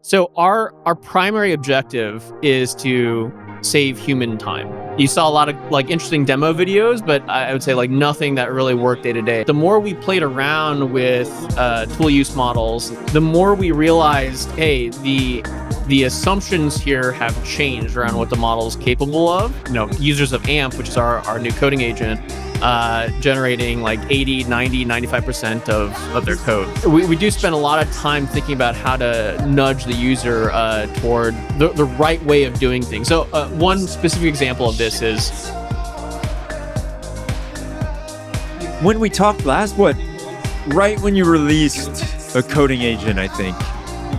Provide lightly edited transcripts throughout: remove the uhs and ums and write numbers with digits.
So our primary objective is to save human time. You saw a lot of interesting demo videos, but I would say nothing that really worked day to day. The more we played around with tool use models, the more we realized, hey, the assumptions here have changed around what the model is capable of. Users of AMP, which is our new coding agent, generating 80, 90, 95% of their code. We do spend a lot of time thinking about how to nudge the user toward the right way of doing things. So one specific example of this is when we talked last, right when you released a coding agent, I think.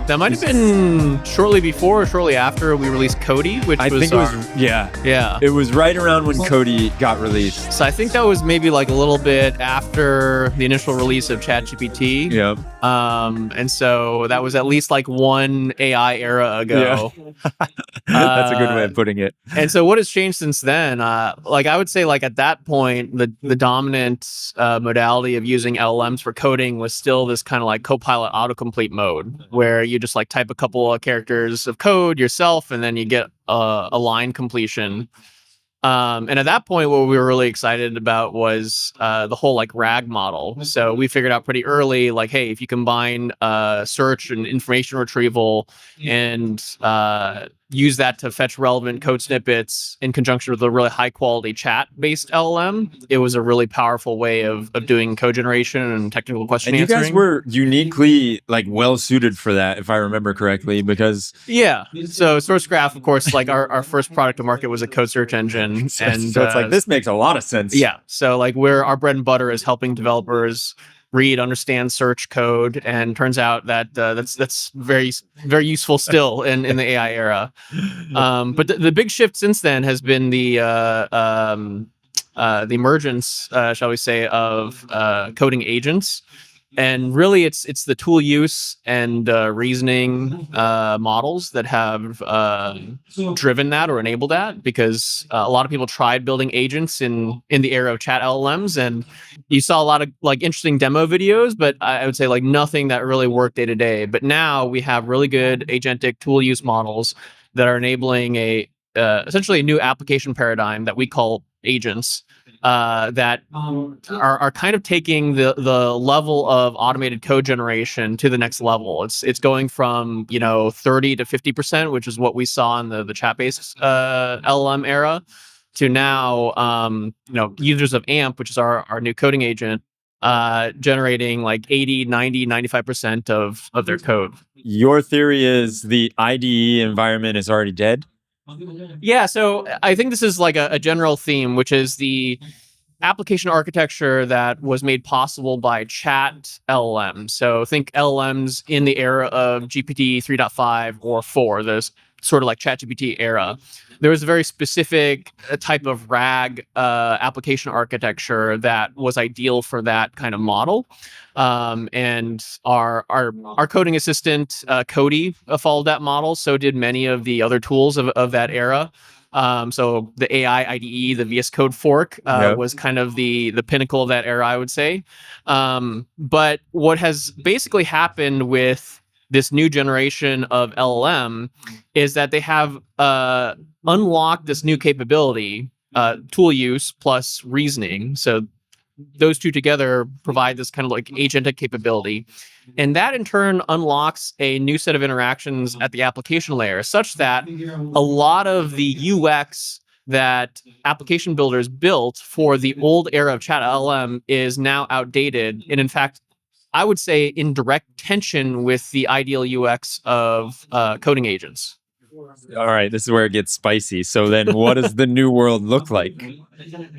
That might have been shortly before or shortly after we released Cody, which I think it was, yeah. It was right around when Cody got released. So I think that was maybe a little bit after the initial release of ChatGPT. Yep. And so that was at least one AI era ago. Yeah. That's a good way of putting it. And so what has changed since then? I would say at that point, the dominant modality of using LLMs for coding was still this kind of Copilot autocomplete mode, where you just type a couple of characters of code yourself, and then you get a line completion. And at that point, what we were really excited about was the whole RAG model. So we figured out pretty early, hey, if you combine search and information retrieval and use that to fetch relevant code snippets in conjunction with a really high quality chat-based LLM, it was a really powerful way of doing code generation and technical question answering. And you guys were uniquely well suited for that, if I remember correctly, because yeah. So Sourcegraph, of course, our first product to market was a code search engine, and so it's this makes a lot of sense. Yeah. So our bread and butter is helping developers read, understand search code, and turns out that that's very, very useful still in the AI era. But the big shift since then has been the emergence, shall we say, of coding agents. And really, it's the tool use and reasoning models that have driven that or enabled that, because a lot of people tried building agents in the era of chat LLMs, and you saw a lot of interesting demo videos, but I would say nothing that really worked day to day. But now we have really good agentic tool use models that are enabling essentially a new application paradigm that we call agents. That are kind of taking the level of automated code generation to the next level. It's going from 30 to 50%, which is what we saw in the chat-based LLM era, to now users of AMP, which is our new coding agent, generating 80, 90, 95% of their code. Your theory is the IDE environment is already dead? Yeah, so I think this is a general theme, which is the application architecture that was made possible by chat LLMs. So think LLMs in the era of GPT 3.5 or 4, this sort of ChatGPT era. There was a very specific type of RAG application architecture that was ideal for that kind of model. And our coding assistant, Cody, followed that model. So did many of the other tools of that era. So the AI IDE, the VS Code fork, was kind of the pinnacle of that era, I would say. But what has basically happened with this new generation of LLM is that they have unlocked this new capability, tool use plus reasoning. So those two together provide this kind of agentic capability. And that in turn unlocks a new set of interactions at the application layer, such that a lot of the UX that application builders built for the old era of chat LLM is now outdated. And in fact, I would say in direct tension with the ideal UX of coding agents. All right, this is where it gets spicy. So then what does the new world look like?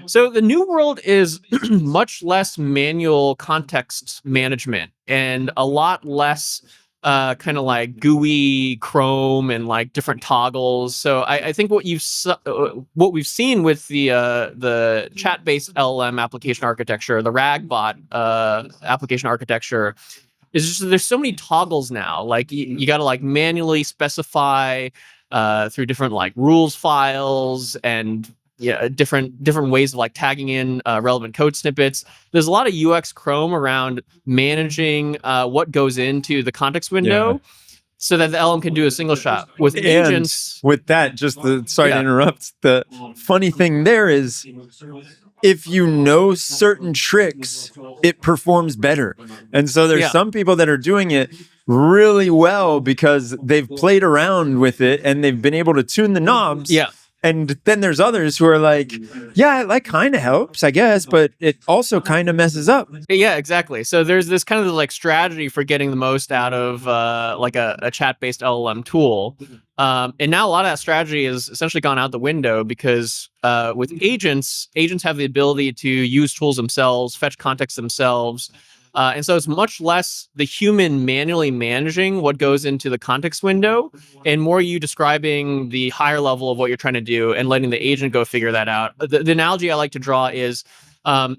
So the new world is much less manual context management and a lot less kind of GUI Chrome and different toggles. So I think what we've seen with the chat-based LLM application architecture, the RAGBot application architecture, is just there's so many toggles now. You got to manually specify through different rules files and different ways of tagging in relevant code snippets. There's a lot of UX Chrome around managing what goes into the context window. so that the LM can do a single shot. With And agents, with that, sorry to Yeah. interrupt. The funny thing there is, if you know certain tricks, it performs better. And so there's Yeah. some people that are doing it really well because they've played around with it and they've been able to tune the knobs. Yeah. And then there's others who are like, yeah, it like kind of helps, I guess, but it also kind of messes up. Yeah, exactly. So there's this kind of like strategy for getting the most out of like a chat-based LLM tool. And now a lot of that strategy has essentially gone out the window because with agents have the ability to use tools themselves, fetch context themselves. And so it's much less the human manually managing what goes into the context window and more you describing the higher level of what you're trying to do and letting the agent go figure that out. The analogy I like to draw is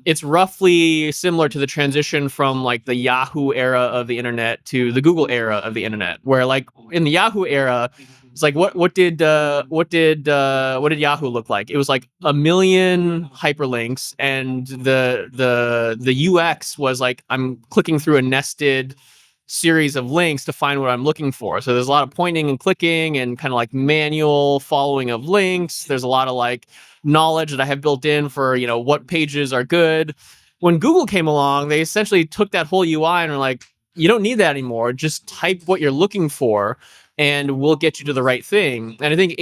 it's roughly similar to the transition from like the Yahoo era of the internet to the Google era of the internet, where like in the Yahoo era, it's like what did Yahoo look like? It was like a million hyperlinks, and the UX was like I'm clicking through a nested series of links to find what I'm looking for. So there's a lot of pointing and clicking and kind of like manual following of links. There's a lot of like knowledge that I have built in for, what pages are good. When Google came along, they essentially took that whole UI and were like, you don't need that anymore. Just type what you're looking for and we'll get you to the right thing. And I think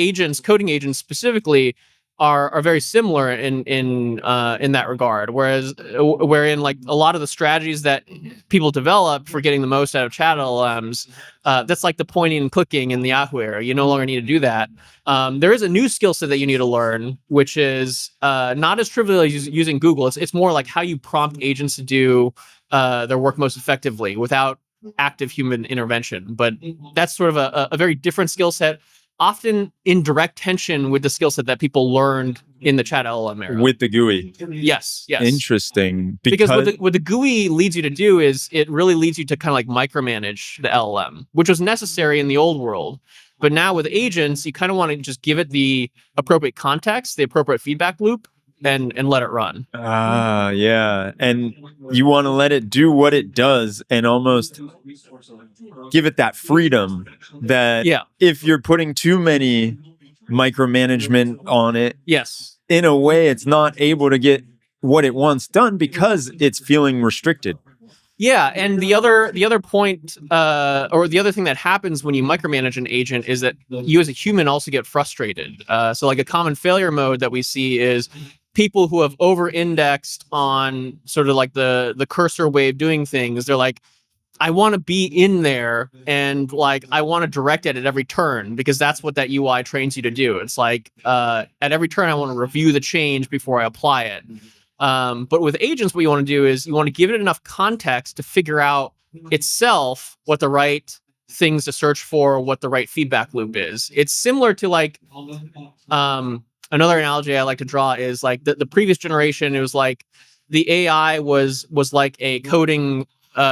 coding agents specifically, are very similar in that regard. Wherein like a lot of the strategies that people develop for getting the most out of chat LLMs, that's like the pointing and clicking in the Yahoo era. You no longer need to do that. There is a new skill set that you need to learn, which is not as trivial as using Google. It's more like how you prompt agents to do their work most effectively without active human intervention. But that's sort of a very different skill set, often in direct tension with the skill set that people learned in the chat LLM era. With the GUI. Yes. Interesting. Because what the GUI leads you to do is it really leads you to kind of like micromanage the LLM, which was necessary in the old world. But now with agents, you kind of want to just give it the appropriate context, the appropriate feedback loop, and let it run. Yeah. And you want to let it do what it does and almost give it that freedom that if you're putting too many micromanagement on it, yes, in a way it's not able to get what it wants done because it's feeling restricted. Yeah, and the other point, or the other thing that happens when you micromanage an agent is that you as a human also get frustrated. So like a common failure mode that we see is people who have over-indexed on sort of like the cursor way of doing things. They're like, I want to be in there and like I want to direct it at every turn because that's what that UI trains you to do. It's like at every turn I want to review the change before I apply it. But with agents, what you want to do is you want to give it enough context to figure out itself what the right things to search for, what the right feedback loop is. It's similar to like another analogy I like to draw is like the previous generation. It was like the AI was like a coding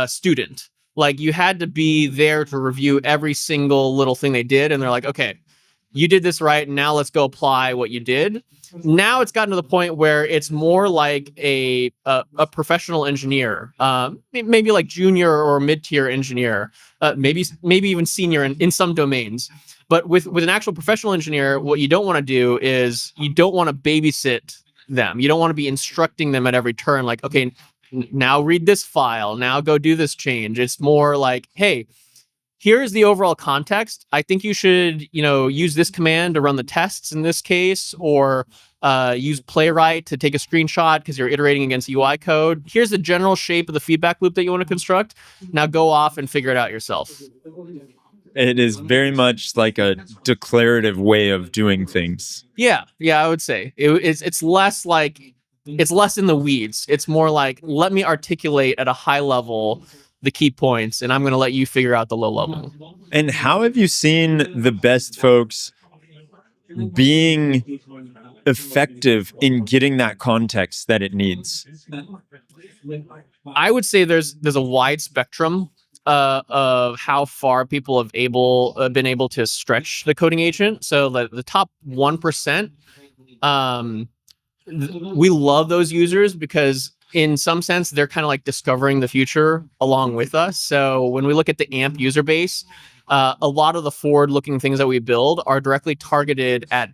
student. Like you had to be there to review every single little thing they did, and they're like, okay, you did this right, and now let's go apply what you did. Now it's gotten to the point where it's more like a professional engineer, maybe like junior or mid-tier engineer, maybe even senior in some domains. But with an actual professional engineer, what you don't want to do is you don't want to babysit them. You don't want to be instructing them at every turn, like, okay, now read this file, now go do this change. It's more like, hey, here's the overall context. I think you should, use this command to run the tests in this case, or use Playwright to take a screenshot because you're iterating against UI code. Here's the general shape of the feedback loop that you want to construct. Now go off and figure it out yourself. It is very much like a declarative way of doing things. Yeah, I would say it's less like it's less in the weeds. It's more like, let me articulate at a high level the key points, and I'm going to let you figure out the low level. And how have you seen the best folks being effective in getting that context that it needs? I would say there's a wide spectrum of how far people have been able to stretch the coding agent. So the top 1%, we love those users because in some sense, they're kind of like discovering the future along with us. So when we look at the AMP user base, a lot of the forward-looking things that we build are directly targeted at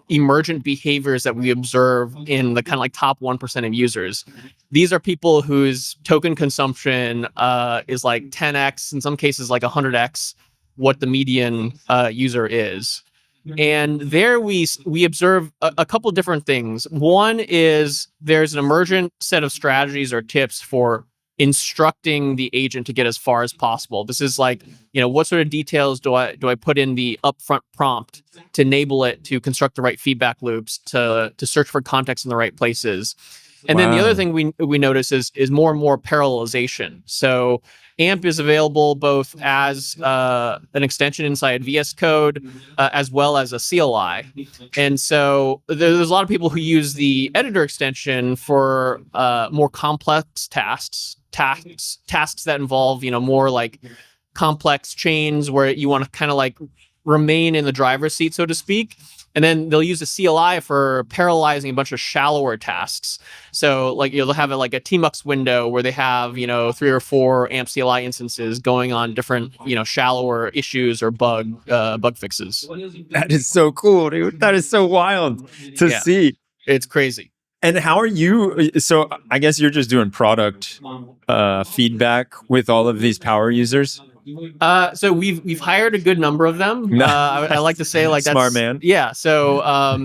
emergent behaviors that we observe in the kind of like top 1% of users. These are people whose token consumption is like 10x, in some cases like 100x, what the median user is. And there we observe a couple different things. One is there's an emergent set of strategies or tips for instructing the agent to get as far as possible. This is like, what sort of details do I put in the upfront prompt to enable it to construct the right feedback loops, to search for context in the right places. And then the other thing we notice is more and more parallelization. So AMP is available both as an extension inside VS Code as well as a CLI. And so there's a lot of people who use the editor extension for more complex tasks that involve, more like complex chains where you want to kind of like remain in the driver's seat, so to speak. And then they'll use a CLI for parallelizing a bunch of shallower tasks. So like you'll have like a tmux window where they have, 3 or 4 AMP CLI instances going on different, shallower issues or bug fixes. That is so cool, dude. That is so wild to see. It's crazy. And how are you? So I guess you're just doing product feedback with all of these power users. So we've hired a good number of them. I like to say like that's smart man. Yeah. So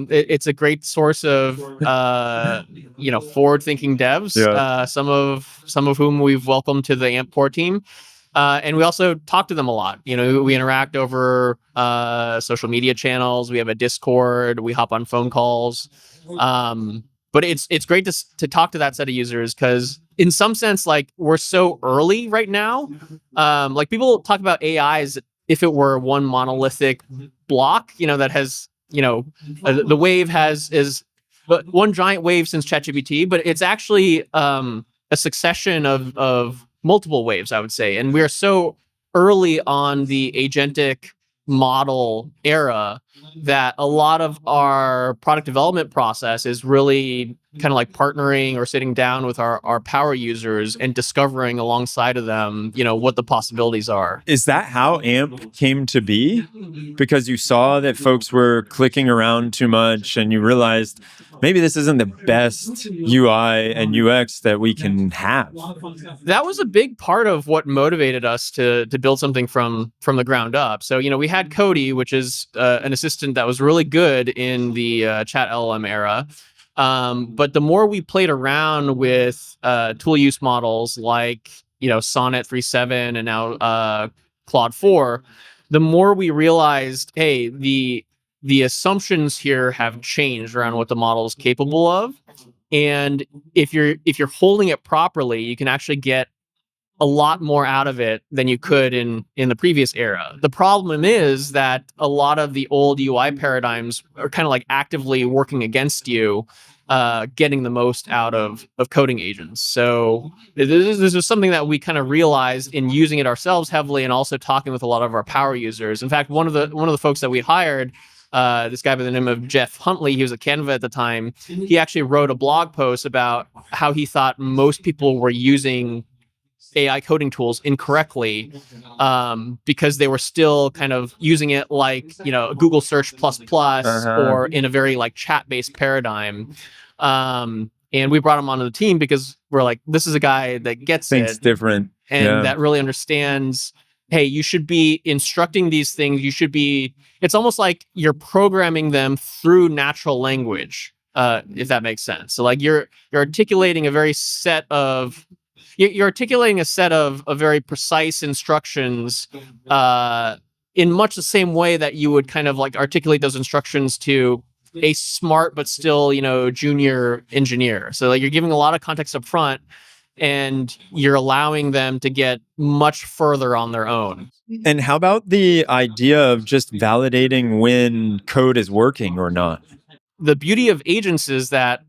it's a great source of forward-thinking devs. Yeah. Some of whom we've welcomed to the AMP core team. And we also talk to them a lot. We interact over social media channels. We have a Discord. We hop on phone calls. But it's great to talk to that set of users because in some sense, like we're so early right now. Like people talk about AI as if it were one monolithic block, that has, the wave is one giant wave since ChatGPT, but it's actually a succession of multiple waves, I would say. And we're so early on the agentic model era that a lot of our product development process is really kind of like partnering or sitting down with our power users and discovering alongside of them, what the possibilities are. Is that how AMP came to be? Because you saw that folks were clicking around too much and you realized maybe this isn't the best UI and UX that we can have. That was a big part of what motivated us to build something from the ground up. So, we had Cody, which is an assistant that was really good in the chat LLM era. But the more we played around with tool use models like, Sonnet 3.7 and now Claude 4, the more we realized, hey, the assumptions here have changed around what the model is capable of. And if you're holding it properly, you can actually get a lot more out of it than you could in the previous era. The problem is that a lot of the old UI paradigms are kind of like actively working against you, getting the most out of coding agents. So this is something that we kind of realized in using it ourselves heavily and also talking with a lot of our power users. In fact, one of the folks that we hired, this guy by the name of Jeff Huntley, he was at Canva at the time. He actually wrote a blog post about how he thought most people were using AI coding tools incorrectly because they were still kind of using it like, Google search plus or in a very like chat-based paradigm. And we brought him onto the team because we're like, this is a guy that gets Thinks it different and that really understands, hey, you should be instructing these things. It's almost like you're programming them through natural language, if that makes sense. So like you're articulating a set of very precise instructions in much the same way that you would kind of like articulate those instructions to a smart but still, junior engineer. So like you're giving a lot of context up front and you're allowing them to get much further on their own. And how about the idea of just validating when code is working or not? The beauty of agents is that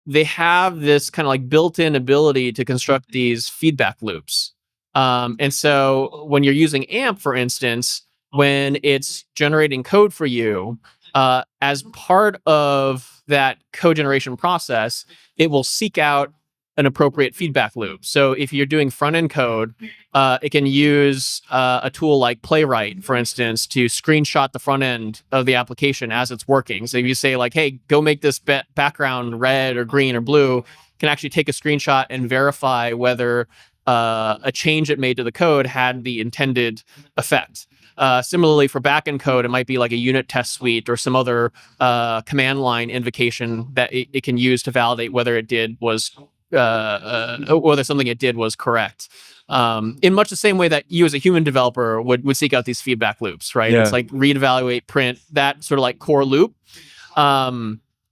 they have this kind of like built-in ability to construct these feedback loops. And so when you're using AMP, for instance, when it's generating code for you, as part of that code generation process, it will seek out an appropriate feedback loop. So if you're doing front-end code, it can use a tool like Playwright, for instance, to screenshot the front end of the application as it's working. So if you say like, hey, go make this background red or green or blue, can actually take a screenshot and verify whether a change it made to the code had the intended effect. Similarly, for backend code, it might be like a unit test suite or some other command line invocation that it can use to validate whether whether something it did was correct. In much the same way that you as a human developer would seek out these feedback loops, right? Yeah. It's like read, evaluate, print, that sort of like core loop.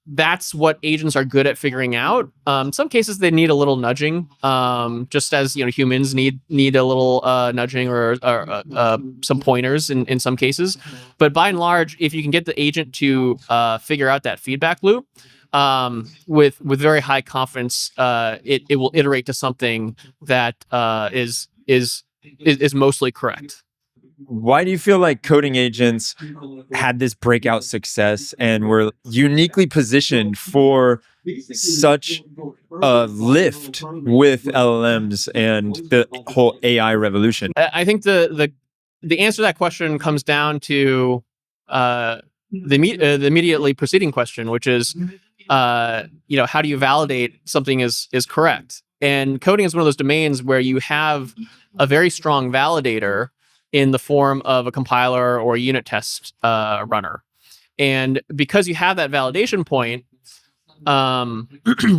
That's what agents are good at figuring out. In some cases, they need a little nudging, just as humans need a little nudging or some pointers in some cases. But by and large, if you can get the agent to figure out that feedback loop with very high confidence, it will iterate to something that is mostly correct. Why do you feel like coding agents had this breakout success and were uniquely positioned for such a lift with LLMs and the whole AI revolution? I think the answer to that question comes down to the immediately preceding question, which is, how do you validate something is correct? And coding is one of those domains where you have a very strong validator in the form of a compiler or a unit test runner. And because you have that validation point,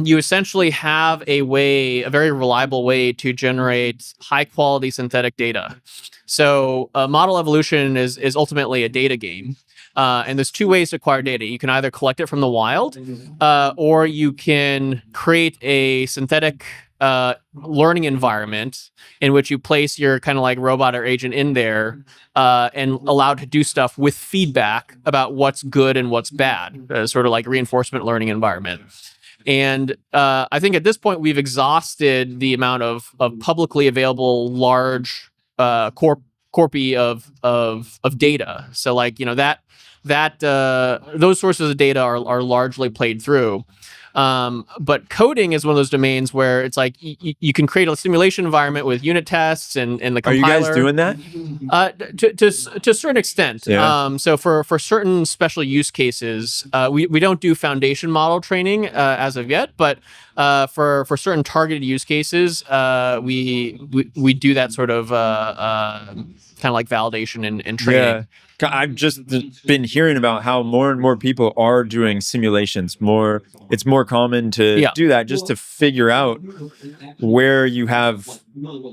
you essentially have a very reliable way to generate high quality synthetic data. So model evolution is ultimately a data game. And there's two ways to acquire data. You can either collect it from the wild, or you can create a synthetic learning environment in which you place your kind of like robot or agent in there and allow it to do stuff with feedback about what's good and what's bad, sort of like reinforcement learning environment. And I think at this point we've exhausted the amount of publicly available large corpy of data. So like those sources of data are largely played through. But coding is one of those domains where it's like you can create a simulation environment with unit tests and the compiler. Are you guys doing that? To a certain extent. Yeah. So for certain special use cases, we don't do foundation model training as of yet, but for certain targeted use cases, we do that sort of kind of like validation and training. Yeah. I've just been hearing about how more and more people are doing simulations. It's more common to do that just to figure out where you have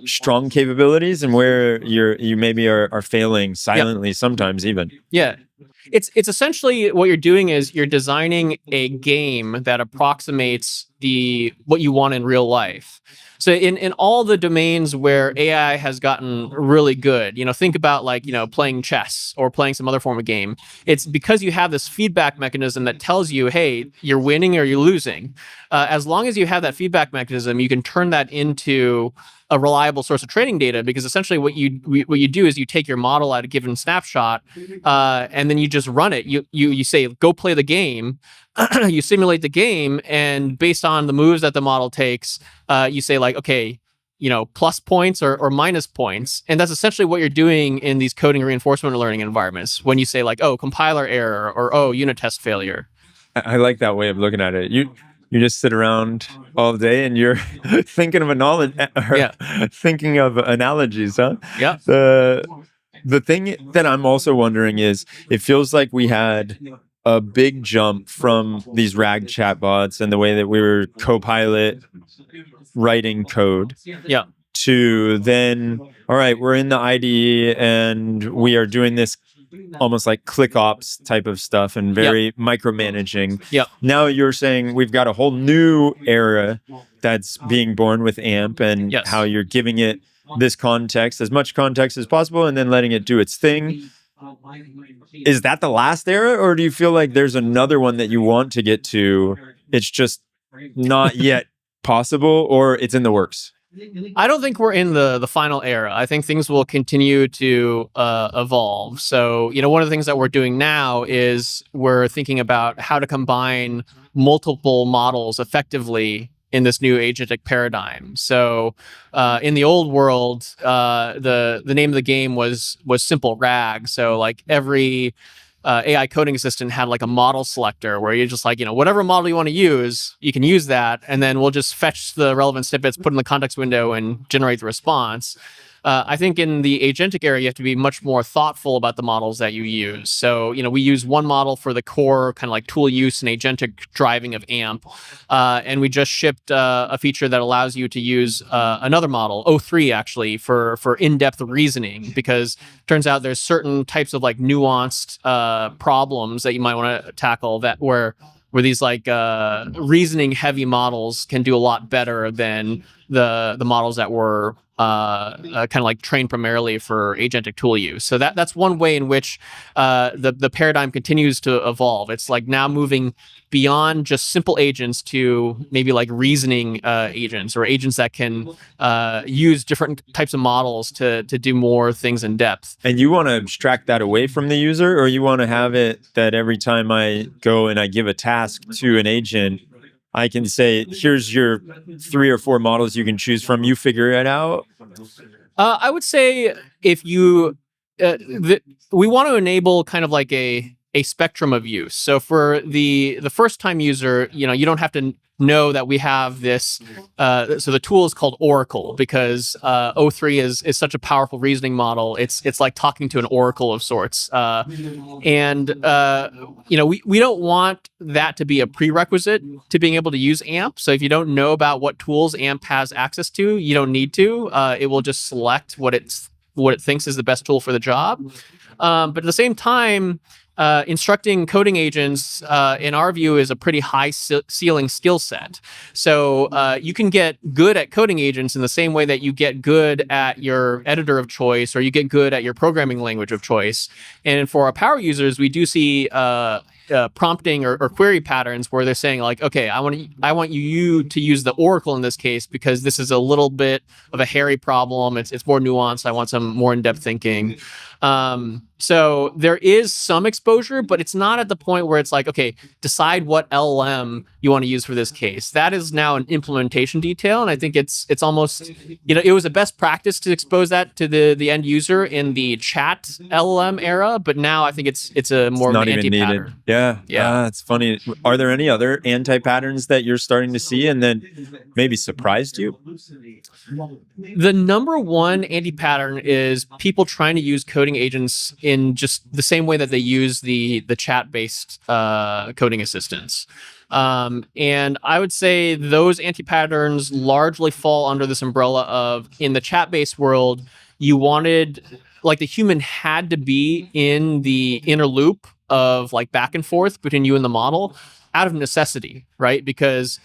strong capabilities and where you maybe are failing silently sometimes even. Yeah. It's essentially what you're doing is you're designing a game that approximates what you want in real life. So in all the domains where AI has gotten really good, think about like, playing chess or playing some other form of game. It's because you have this feedback mechanism that tells you, hey, you're winning or you're losing. As long as you have that feedback mechanism, you can turn that into a reliable source of training data, because essentially what you do is you take your model at a given snapshot and then you just run it. You say, go play the game. You simulate the game, and based on the moves that the model takes, you say like, okay, plus points or minus points. And that's essentially what you're doing in these coding reinforcement learning environments when you say like, oh, compiler error or oh, unit test failure. I like that way of looking at it. You just sit around all day and you're thinking of thinking of analogies, huh? Yeah. The thing that I'm also wondering is, it feels like we had a big jump from these RAG chatbots and the way that we were Copilot writing code to then, all right, we're in the IDE and we are doing this almost like click ops type of stuff and very micromanaging. Now you're saying we've got a whole new era that's being born with AMP and how you're giving it this context, as much context as possible, and then letting it do its thing. Is that the last era, or do you feel like there's another one that you want to get to? It's just not yet possible, or it's in the works? I don't think we're in the final era. I think things will continue to evolve. So, one of the things that we're doing now is we're thinking about how to combine multiple models effectively in this new agentic paradigm. So in the old world, the name of the game was simple RAG. So like every AI coding assistant had like a model selector where you're just like, whatever model you want to use, you can use that. And then we'll just fetch the relevant snippets, put in the context window, and generate the response. I think in the agentic area, you have to be much more thoughtful about the models that you use. So, we use one model for the core kind of like tool use and agentic driving of AMP. And we just shipped a feature that allows you to use another model, O3 actually, for in-depth reasoning, because it turns out there's certain types of like nuanced problems that you might want to tackle that where these like reasoning heavy models can do a lot better than the models that were kind of like trained primarily for agentic tool use. So that's one way in which the paradigm continues to evolve. It's like now moving beyond just simple agents to maybe like reasoning agents, or agents that can use different types of models to do more things in depth. And you want to abstract that away from the user, or you want to have it that every time I go and I give a task to an agent, I can say, here's your 3 or 4 models you can choose from. You figure it out. I would say if you, we want to enable kind of like a spectrum of use. So for the first time user, you don't have to know that we have this. So the tool is called Oracle because O3 is such a powerful reasoning model. It's like talking to an oracle of sorts. And we don't want that to be a prerequisite to being able to use AMP. So if you don't know about what tools AMP has access to, you don't need to. It will just select what it thinks is the best tool for the job. But at the same time, instructing coding agents, in our view, is a pretty high ceiling skill set. So you can get good at coding agents in the same way that you get good at your editor of choice, or you get good at your programming language of choice. And for our power users, we do see prompting or query patterns where they're saying like, okay, I want you to use the Oracle in this case because this is a little bit of a hairy problem. It's more nuanced. I want some more in-depth thinking. So there is some exposure, but it's not at the point where it's like, okay, decide what LLM you want to use for this case. That is now an implementation detail. And I think it's almost, it was a best practice to expose that to the end user in the chat LLM era, but now I think it's a more not of an even anti-pattern. needed. Yeah. It's funny. Are there any other anti-patterns that you're starting to see and then maybe surprised you? The number one anti-pattern is people trying to use coding agents in just the same way that they use the chat-based coding assistants. And I would say those anti-patterns largely fall under this umbrella of, in the chat-based world, you wanted, like, the human had to be in the inner loop of like back and forth between you and the model out of necessity, right? Because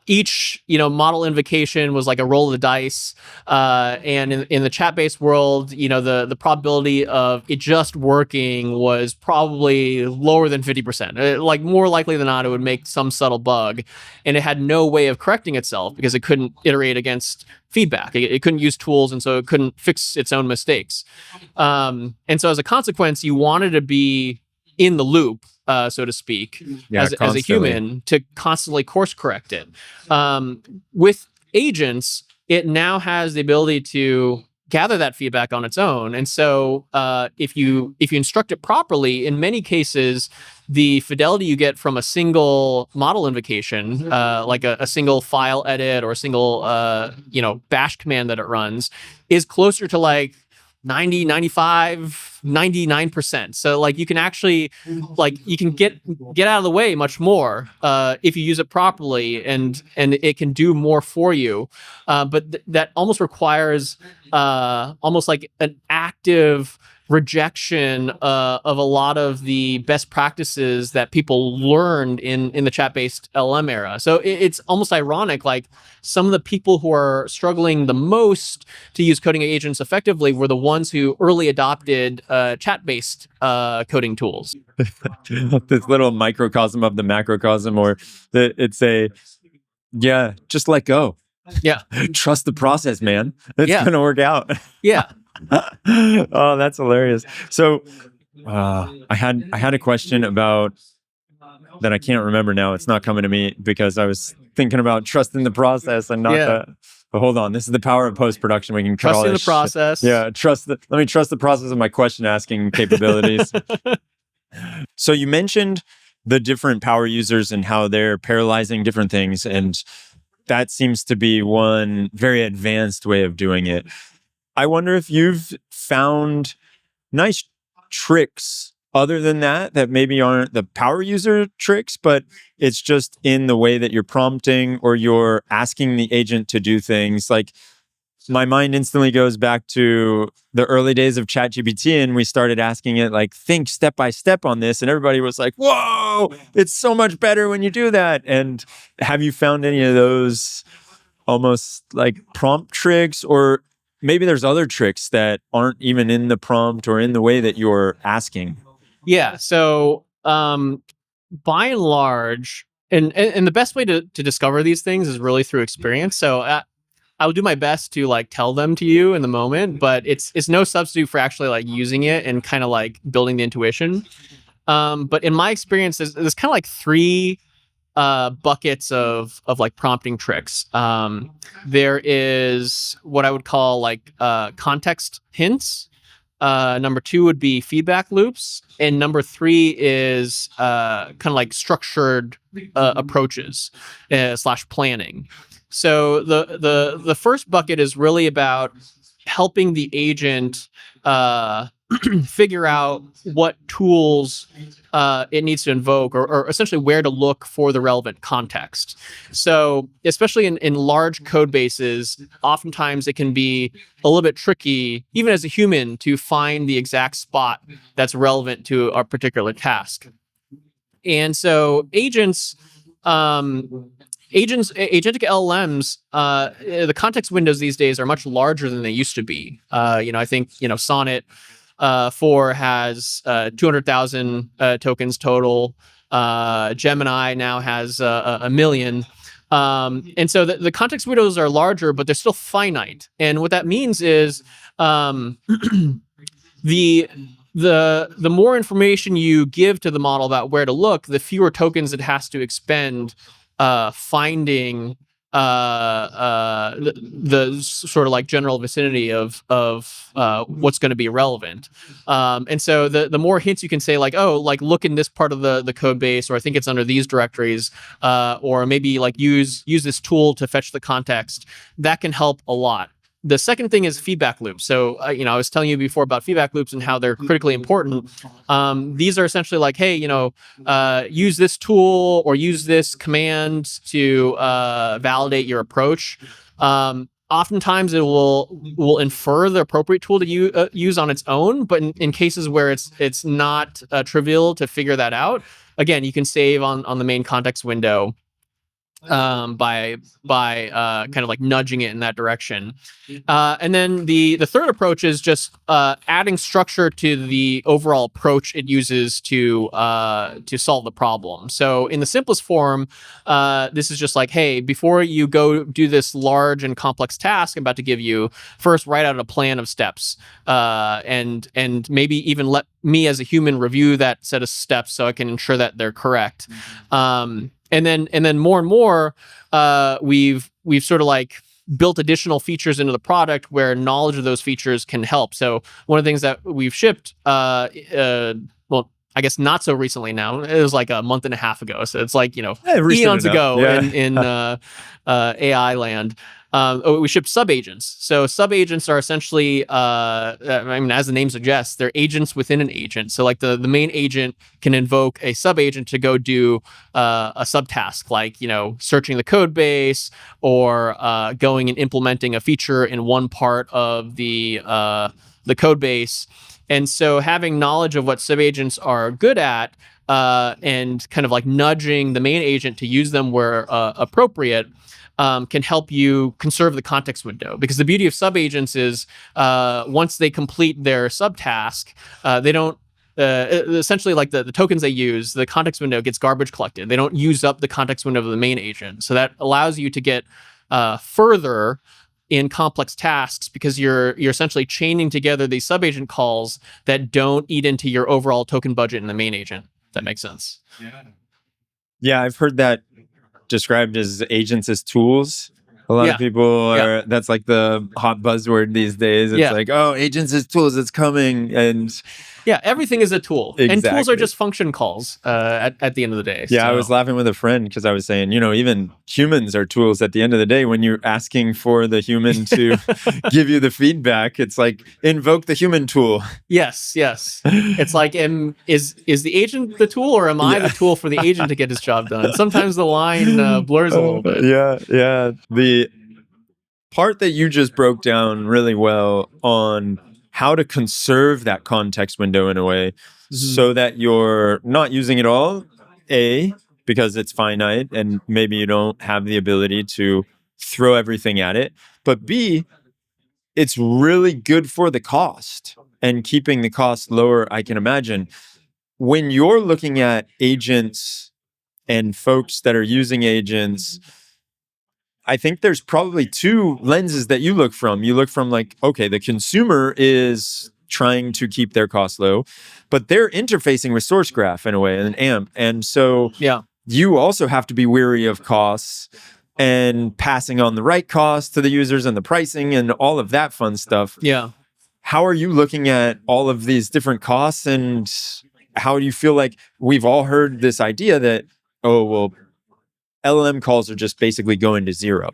each model invocation was like a roll of the dice, and in the chat-based world, the probability of it just working was probably lower than 50%. Like more likely than not, it would make some subtle bug, and it had no way of correcting itself because it couldn't iterate against feedback. It couldn't use tools, and so it couldn't fix its own mistakes. And so as a consequence, you wanted to be in the loop, so to speak, as a human, to constantly course correct it. With agents, it now has the ability to gather that feedback on its own. And so if you instruct it properly, in many cases, the fidelity you get from a single model invocation, like a single file edit or a single bash command that it runs, is closer to like 90, 95, 99%. So like you can actually you can get out of the way much more if you use it properly, and it can do more for you. But that almost requires almost like an active rejection of a lot of the best practices that people learned in the chat-based LLM era. So it's almost ironic, like some of the people who are struggling the most to use coding agents effectively were the ones who early adopted chat-based coding tools. This little microcosm of the macrocosm, or just let go. Yeah. Trust the process, man. It's gonna work out. Yeah. Oh, that's hilarious. So I had a question about that I can't remember now. It's not coming to me because I was thinking about trusting the process and not the. But hold on, this is the power of post-production. We can cut all this the process. Yeah, let me trust the process of my question asking capabilities. So you mentioned the different power users and how they're parallelizing different things, and that seems to be one very advanced way of doing it. I wonder if you've found nice tricks other than that maybe aren't the power user tricks, but it's just in the way that you're prompting or you're asking the agent to do things. Like, my mind instantly goes back to the early days of ChatGPT, and we started asking it, like, think step by step on this. And everybody was like, whoa, it's so much better when you do that. And have you found any of those almost like prompt tricks, or maybe there's other tricks that aren't even in the prompt or in the way that you're asking? Yeah. So by and large, and the best way to discover these things is really through experience. So I will do my best to like tell them to you in the moment, but it's no substitute for actually like using it and kind of like building the intuition. But in my experience, there's kind of like three buckets of like prompting tricks. There is what I would call like context hints. Number two would be feedback loops, and number three is kind of like structured approaches / planning. So the first bucket is really about helping the agent figure out what tools it needs to invoke, or essentially where to look for the relevant context. So especially in large code bases, oftentimes it can be a little bit tricky, even as a human, to find the exact spot that's relevant to our particular task. And so agentic LLMs, the context windows these days are much larger than they used to be. I think, Sonnet 4 has 200,000 tokens total. Gemini now has a million. And so the context windows are larger, but they're still finite. And what that means is the more information you give to the model about where to look, the fewer tokens it has to expend finding the sort of like general vicinity of what's going to be relevant. And so the more hints you can say, like, oh, like look in this part of the code base, or I think it's under these directories, or maybe like use this tool to fetch the context, that can help a lot. The second thing is feedback loops. So, I was telling you before about feedback loops and how they're critically important. These are essentially like, hey, use this tool or use this command to validate your approach. Oftentimes, it will infer the appropriate tool to use on its own, but in cases where it's not trivial to figure that out, again, you can save on the main context window by kind of like nudging it in that direction. And then the third approach is just adding structure to the overall approach it uses to solve the problem. So in the simplest form, this is just like, hey, before you go do this large and complex task I'm about to give you, first write out a plan of steps, and maybe even let me as a human review that set of steps so I can ensure that they're correct. And then more and more, we've sort of like built additional features into the product where knowledge of those features can help. So one of the things that we've shipped, well, I guess not so recently now, it was like a month and a half ago. So it's like, eons ago in AI land. We ship sub-agents. So sub-agents are essentially, as the name suggests, they're agents within an agent. So like the main agent can invoke a sub-agent to go do a subtask, like, searching the code base, or going and implementing a feature in one part of the code base. And so having knowledge of what sub-agents are good at, and kind of like nudging the main agent to use them where appropriate, can help you conserve the context window. Because the beauty of sub-agents is once they complete their subtask, they don't essentially, like the tokens they use, the context window gets garbage collected. They don't use up the context window of the main agent. So that allows you to get further in complex tasks, because you're essentially chaining together these sub-agent calls that don't eat into your overall token budget in the main agent. If that makes sense. Yeah. Yeah, I've heard that described as agents as tools. A lot of people are, that's like the hot buzzword these days. It's like, oh, agents as tools, it's coming. And yeah, everything is a tool. Exactly. And tools are just function calls at the end of the day. Yeah, so. I was laughing with a friend because I was saying, even humans are tools at the end of the day. When you're asking for the human to give you the feedback, it's like, invoke the human tool. Yes. It's like, is the agent the tool, or am I the tool for the agent to get his job done? Sometimes the line blurs a little bit. Yeah. The part that you just broke down really well on how to conserve that context window in a way so that you're not using it all, because it's finite and maybe you don't have the ability to throw everything at it, but B, it's really good for the cost and keeping the cost lower. I can imagine when you're looking at agents and folks that are using agents, I think there's probably two lenses that you look from. You look from like, okay, the consumer is trying to keep their costs low, but they're interfacing with Sourcegraph in a way, and AMP. And so you also have to be wary of costs and passing on the right costs to the users and the pricing and all of that fun stuff. Yeah. How are you looking at all of these different costs, and how do you feel like we've all heard this idea that, oh, well, LLM calls are just basically going to zero,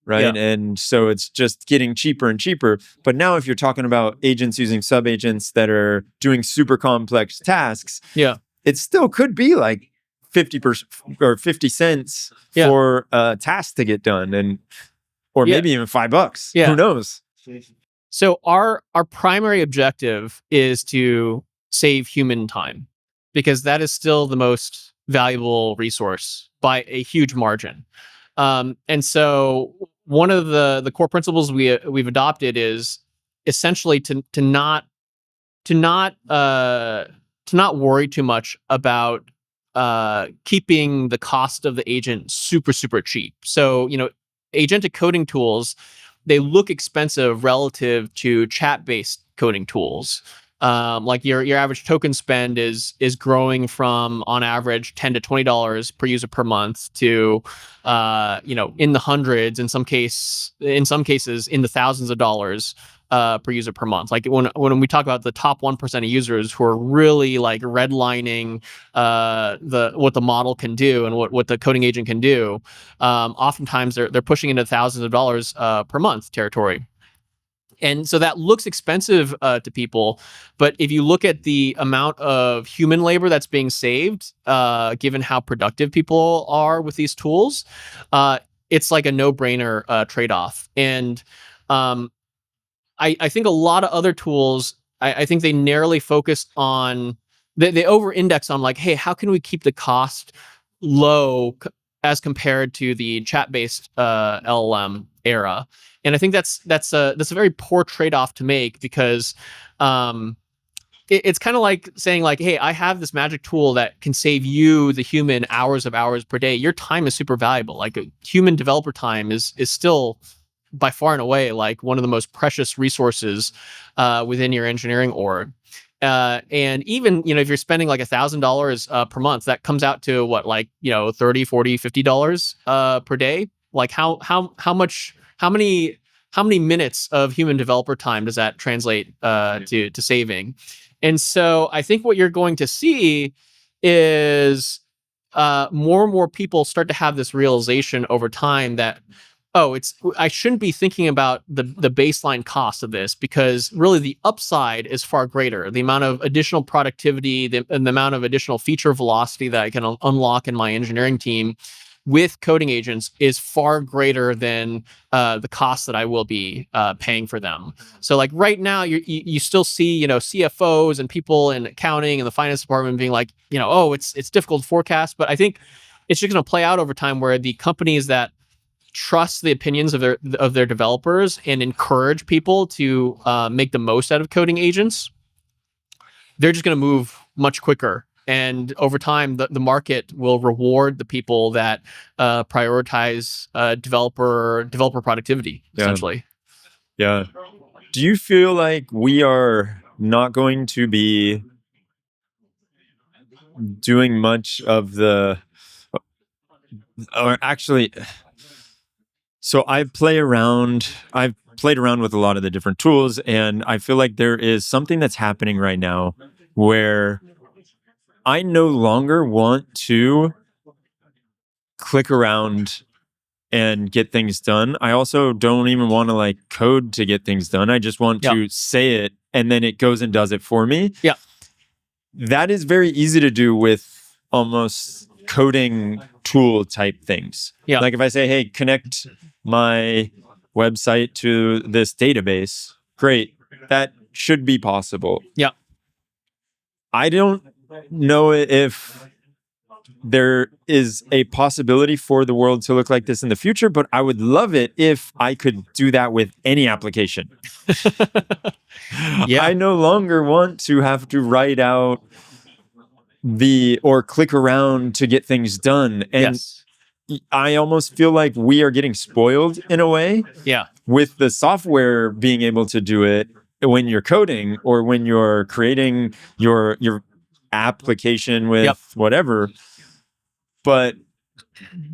right? Yeah. And so it's just getting cheaper and cheaper. But now if you're talking about agents using sub-agents that are doing super complex tasks, it still could be like 50% or 50 cents for a task to get done, or maybe even $5. Who knows? So our primary objective is to save human time, because that is still the most valuable resource by a huge margin. And so one of the core principles we've adopted is essentially to not worry too much about keeping the cost of the agent super cheap. So agentic coding tools, they look expensive relative to chat-based coding tools. Like your average token spend is growing from, on average, $10 to $20 per user per month to in the hundreds, in some cases in the thousands of dollars per user per month. Like when we talk about the top 1% of users who are really like redlining what the model can do and what the coding agent can do, oftentimes they're pushing into thousands of dollars per month territory. And so that looks expensive to people, but if you look at the amount of human labor that's being saved, given how productive people are with these tools, it's like a no-brainer trade-off. And I think a lot of other tools, I think they narrowly focus on, they over-index on like, hey, how can we keep the cost low as compared to the chat-based LLM era? And I think that's a very poor trade-off to make, because it's kind of like saying like, hey, I have this magic tool that can save you, the human, hours per day. Your time is super valuable. Like human developer time is still by far and away like one of the most precious resources within your engineering org. And even, if you're spending like $1,000 per month, that comes out to what, like, $30, $40, $50 per day. Like how many minutes of human developer time does that translate to saving? And so I think what you're going to see is more and more people start to have this realization over time that, oh, I shouldn't be thinking about the baseline cost of this, because really the upside is far greater. The amount of additional productivity, and the amount of additional feature velocity that I can unlock in my engineering team with coding agents is far greater than the cost that I will be paying for them. So like right now, you still see CFOs and people in accounting and the finance department being like, oh, it's difficult to forecast. But I think it's just going to play out over time, where the companies that trust the opinions of their developers and encourage people to make the most out of coding agents, they're just going to move much quicker. And over time, the market will reward the people that prioritize developer productivity, essentially. Yeah. Do you feel like we are not going to be doing much of the or actually, so I've played around with a lot of the different tools, and I feel like there is something that's happening right now where I no longer want to click around and get things done. I also don't even want to like code to get things done. I just want to say it and then it goes and does it for me. Yeah. That is very easy to do with almost coding tool type things. Yeah. Like if I say, hey, connect my website to this database, great. That should be possible. Yeah. I don't know if there is a possibility for the world to look like this in the future, but I would love it if I could do that with any application. Yeah. I no longer want to have to write out or click around to get things done. And yes. I almost feel like we are getting spoiled in a way. Yeah. With the software being able to do it when you're coding or when you're creating your application with whatever. But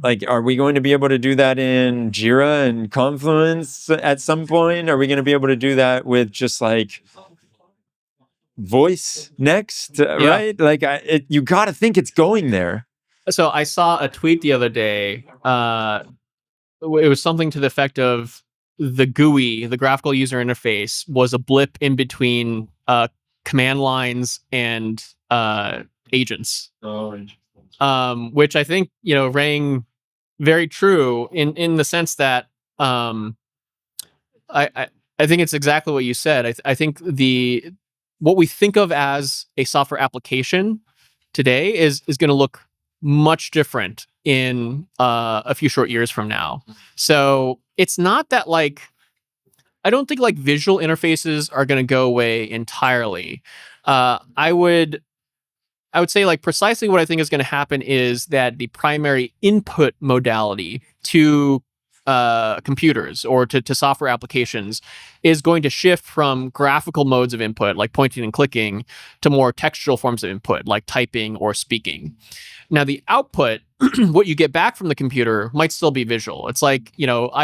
like, are we going to be able to do that in Jira and Confluence at some point? Are we going to be able to do that with just like voice next? Right? Like, you got to think it's going there. So I saw a tweet the other day. It was something to the effect of the GUI, the graphical user interface, was a blip in between command lines and agents. Which I think, rang very true in the sense that I think it's exactly what you said. I think what we think of as a software application today is going to look much different in a few short years from now. So it's not that I don't think visual interfaces are going to go away entirely. I would say precisely what I think is going to happen is that the primary input modality to computers or to software applications is going to shift from graphical modes of input, like pointing and clicking, to more textual forms of input, like typing or speaking. Now, the output, what you get back from the computer, might still be visual. It's I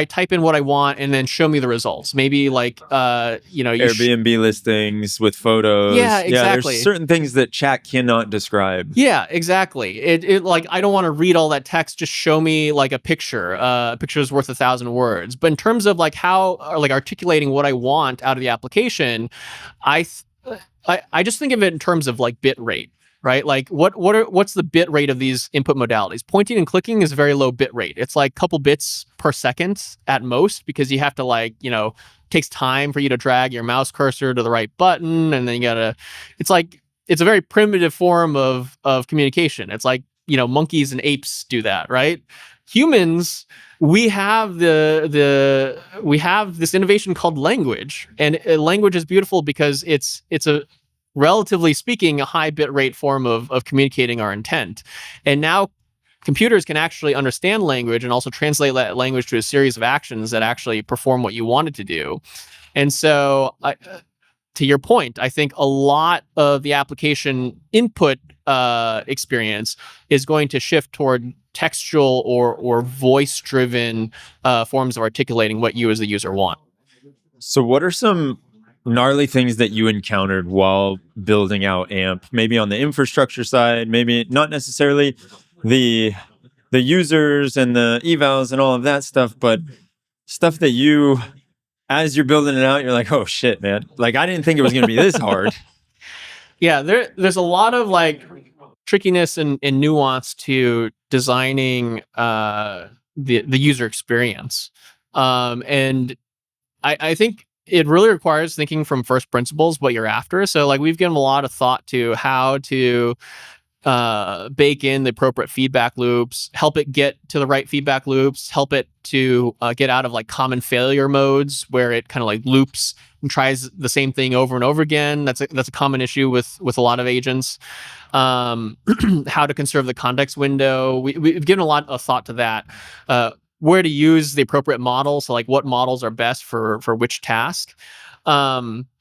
type in what I want and then show me the results. Maybe Airbnb listings with photos. Yeah, exactly. Yeah, there's certain things that chat cannot describe. Yeah, exactly. It I don't want to read all that text. Just show me a picture. A picture is worth 1,000 words. But in terms of how articulating what I want out of the application, I just think of it in terms of bit rate. Right? What's the bit rate of these input modalities? Pointing and clicking is a very low bit rate. It's a couple bits per second at most, because you have to takes time for you to drag your mouse cursor to the right button, and then you gotta. It's a very primitive form of communication. It's monkeys and apes do that, right? Humans, we have we have this innovation called language, and language is beautiful because it's a, relatively speaking, a high bit rate form of communicating our intent. And now computers can actually understand language and also translate that language to a series of actions that actually perform what you want it to do. And so, to your point, I think a lot of the application input experience is going to shift toward textual or voice-driven forms of articulating what you as the user want. So what are some gnarly things that you encountered while building out AMP? Maybe on the infrastructure side, maybe not necessarily the users and the evals and all of that stuff, but stuff that you, as you're building it out, you're like, oh shit, man. I didn't think it was going to be this hard. Yeah, there's a lot of trickiness and nuance to designing the user experience. And I think it really requires thinking from first principles what you're after. So we've given a lot of thought to how to bake in the appropriate feedback loops, help it get to the right feedback loops, help it to get out of common failure modes where it kind of loops and tries the same thing over and over again. That's a common issue with a lot of agents. How to conserve the context window. We've given a lot of thought to that. Where to use the appropriate models, so what models are best for which task.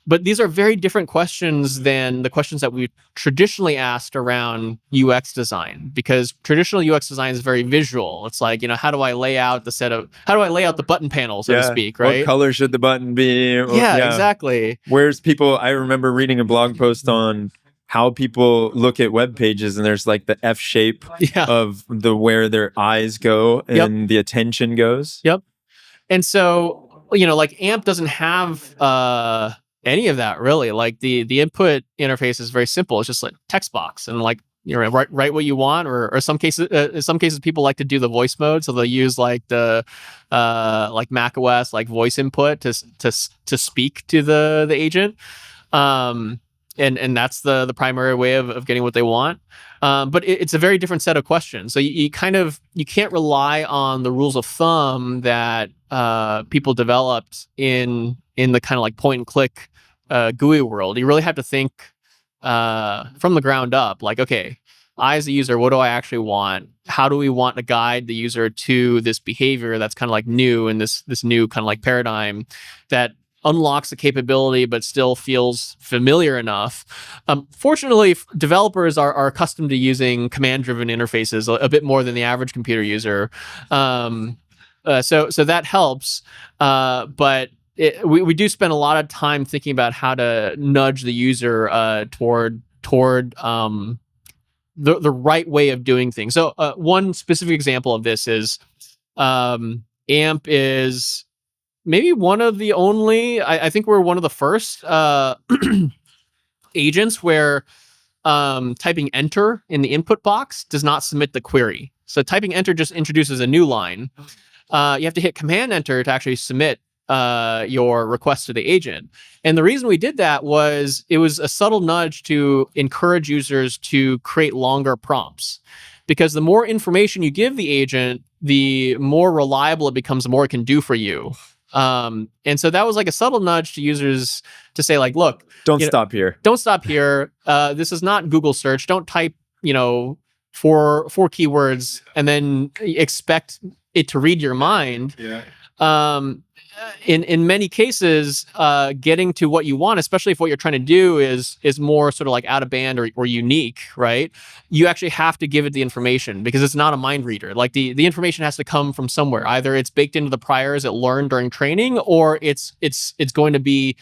But these are very different questions than the questions that we traditionally asked around UX design, because traditional UX design is very visual. It's like, how do I lay out the button panel, so to speak, right? What color should the button be? Yeah, exactly. Where's people, I remember reading a blog post on how people look at web pages, and there's like the F shape of where their eyes go and the attention goes. Yep. And so, like AMP doesn't have any of that really. Like the input interface is very simple. It's just like text box, and like write what you want, or in some cases people like to do the voice mode, so they'll use like the like Mac OS like voice input to speak to the agent. And that's the primary way of getting what they want. But it's a very different set of questions. So you can't rely on the rules of thumb that people developed in the kind of like point and click GUI world. You really have to think from the ground up. Like, okay, I as a user, what do I actually want? How do we want to guide the user to this behavior that's kind of like new in this new kind of like paradigm that unlocks the capability but still feels familiar enough. Fortunately, developers are accustomed to using command-driven interfaces a bit more than the average computer user. So that helps. But we do spend a lot of time thinking about how to nudge the user toward the right way of doing things. So one specific example of this is AMP is maybe one of the only, I think we're one of the first agents where typing enter in the input box does not submit the query. So typing enter just introduces a new line. You have to hit command enter to actually submit your request to the agent. And the reason we did that was it was a subtle nudge to encourage users to create longer prompts. Because the more information you give the agent, the more reliable it becomes, the more it can do for you. And so that was like a subtle nudge to users to say, like, look, don't stop here. Don't stop here. This is not Google search. Don't type, four keywords and then expect it to read your mind. Yeah. In many cases, getting to what you want, especially if what you're trying to do is more sort of like out of band or unique, right? You actually have to give it the information because it's not a mind reader. Like the information has to come from somewhere. Either it's baked into the priors it learned during training, or it's going to be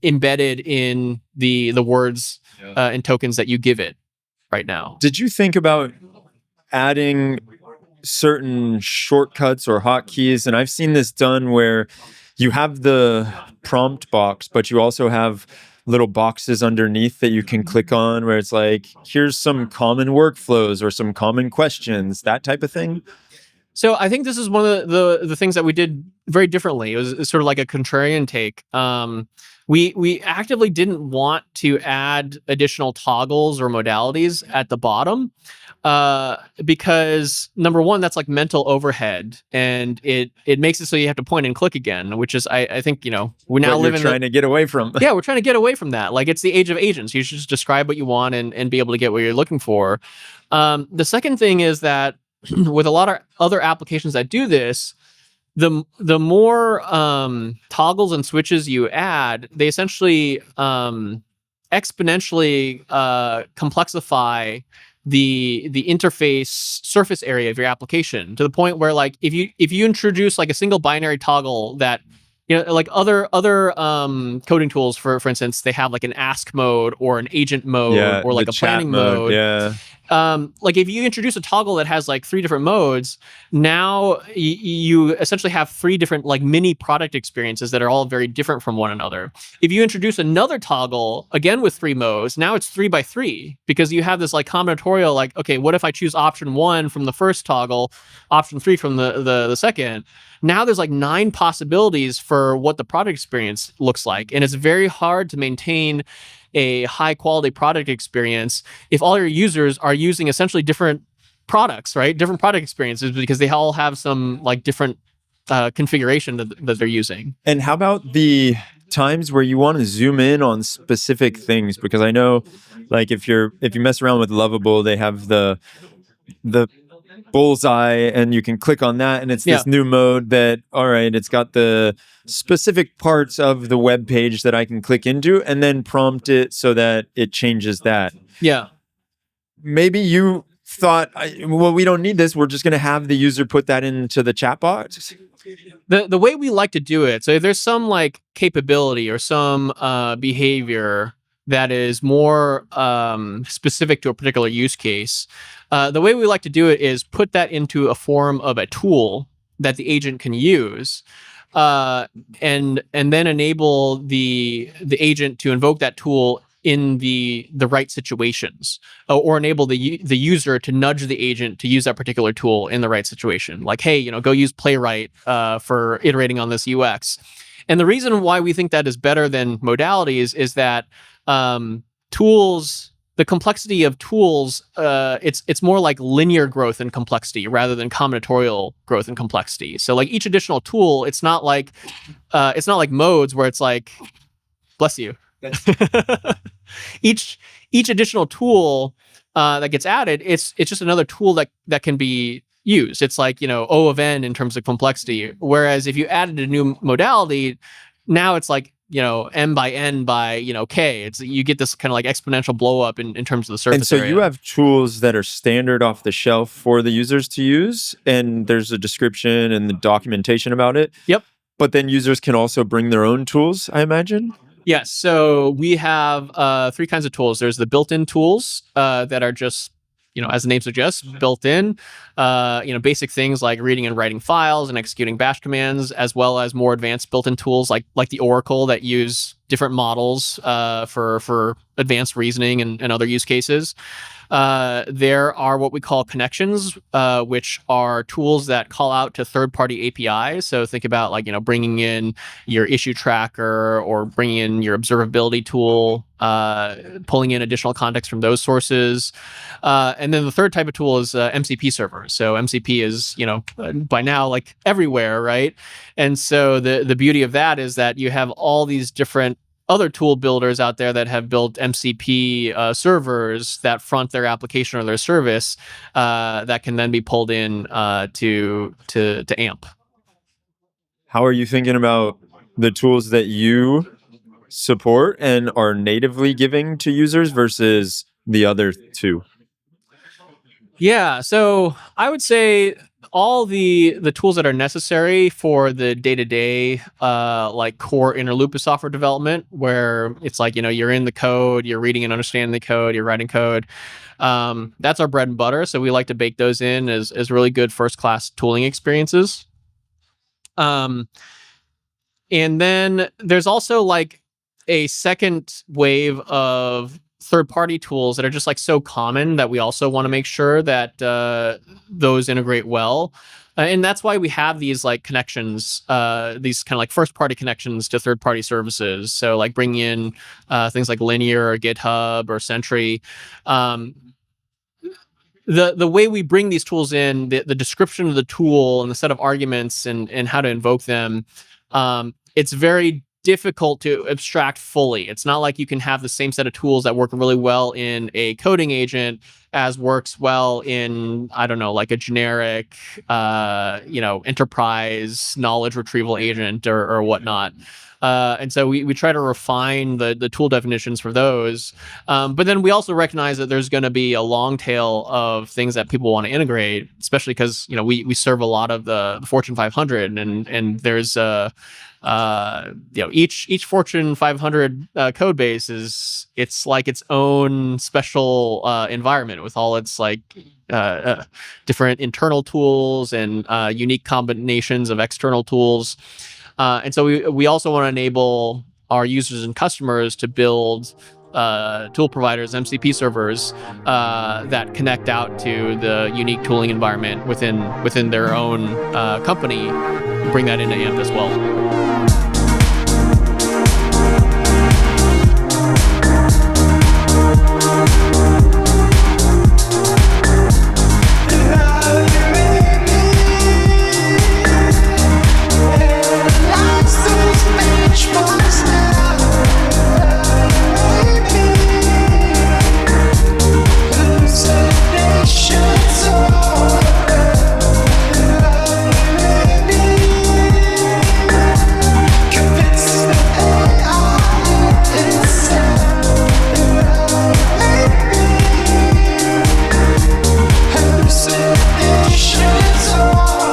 embedded in the words and tokens that you give it right now. Did you think about adding certain shortcuts or hotkeys? And I've seen this done where you have the prompt box, but you also have little boxes underneath that you can click on where it's like, here's some common workflows or some common questions, that type of thing. So I think this is one of the things that we did very differently. It was sort of like a contrarian take. We actively didn't want to add additional toggles or modalities at the bottom because number one, that's like mental overhead, and it makes it so you have to point and click again, which is I think we now live in trying to get away from. Yeah, we're trying to get away from that. Like, it's the age of agents. You should just describe what you want and be able to get what you're looking for. The second thing is that with a lot of other applications that do this, the more toggles and switches you add, they essentially exponentially complexify the interface surface area of your application, to the point where, like, if you introduce like a single binary toggle that like other coding tools, for instance, they have like an ask mode or an agent mode or like a planning mode. Like, if you introduce a toggle that has like 3 different modes, now you essentially have 3 different like mini product experiences that are all very different from one another. If you introduce another toggle, again with 3 modes, now it's 3 by 3, because you have this like combinatorial, like, okay, what if I choose option 1 from the first toggle, option 3 from the second? Now there's like 9 possibilities for what the product experience looks like. And it's very hard to maintain a high quality product experience if all your users are using essentially different products, right? Different product experiences, because they all have some like different configuration that they're using. And how about the times where you want to zoom in on specific things? Because I know, like, if you mess around with Lovable, they have the bullseye, and you can click on that, and it's this new mode that, all right, it's got the specific parts of the web page that I can click into, and then prompt it so that it changes that. Yeah. Maybe you thought, well, we don't need this. We're just going to have the user put that into the chat box. The way we like to do it, so if there's some like capability or some behavior that is more specific to a particular use case, the way we like to do it is put that into a form of a tool that the agent can use, and then enable the agent to invoke that tool in the right situations, or enable the user to nudge the agent to use that particular tool in the right situation. Like, hey, go use Playwright for iterating on this UX. And the reason why we think that is better than modalities is that tools, the complexity of tools, it's more like linear growth and complexity rather than combinatorial growth and complexity. So like each additional tool, it's not like modes where it's like, bless you. Each additional tool that gets added, it's just another tool that can be used. It's like, O of n in terms of complexity. Whereas if you added a new modality, now it's like, m by n by k. You get this kind of like exponential blow up in terms of the surface area. And so you have tools that are standard off the shelf for the users to use, and there's a description and the documentation about it. Yep. But then users can also bring their own tools, I imagine. Yes. So we have 3 kinds of tools. There's the built-in tools that are just, as the name suggests, built in, basic things like reading and writing files and executing bash commands, as well as more advanced built-in tools like the Oracle that use different models for advanced reasoning and other use cases. There are what we call connections, which are tools that call out to third-party APIs. So think about like, bringing in your issue tracker or bringing in your observability tool, pulling in additional context from those sources. And then the third type of tool is MCP servers. So MCP is, by now like everywhere, right? And so the beauty of that is that you have all these different other tool builders out there that have built MCP servers that front their application or their service that can then be pulled in to AMP. How are you thinking about the tools that you support and are natively giving to users versus the other two? Yeah, so I would say all the tools that are necessary for the day-to-day like core inner loop of software development, where it's like, you're in the code, you're reading and understanding the code, you're writing code. That's our bread and butter. So we like to bake those in as really good first-class tooling experiences. And then there's also like a second wave of third-party tools that are just like so common that we also want to make sure that those integrate well. And that's why we have these like connections, these kind of like first-party connections to third-party services. So like bringing in things like Linear or GitHub or Sentry. The way we bring these tools in, the description of the tool and the set of arguments and how to invoke them, it's very difficult to abstract fully. It's not like you can have the same set of tools that work really well in a coding agent as works well in, I don't know, like a generic, enterprise knowledge retrieval agent or whatnot. And so we try to refine the tool definitions for those. But then we also recognize that there's going to be a long tail of things that people want to integrate, especially because, we serve a lot of the Fortune 500 and there's each Fortune 500 code base it's like its own special environment with all its like different internal tools and unique combinations of external tools. And so we also want to enable our users and customers to build tool providers, MCP servers that connect out to the unique tooling environment within their own company, bring that into AMP as well.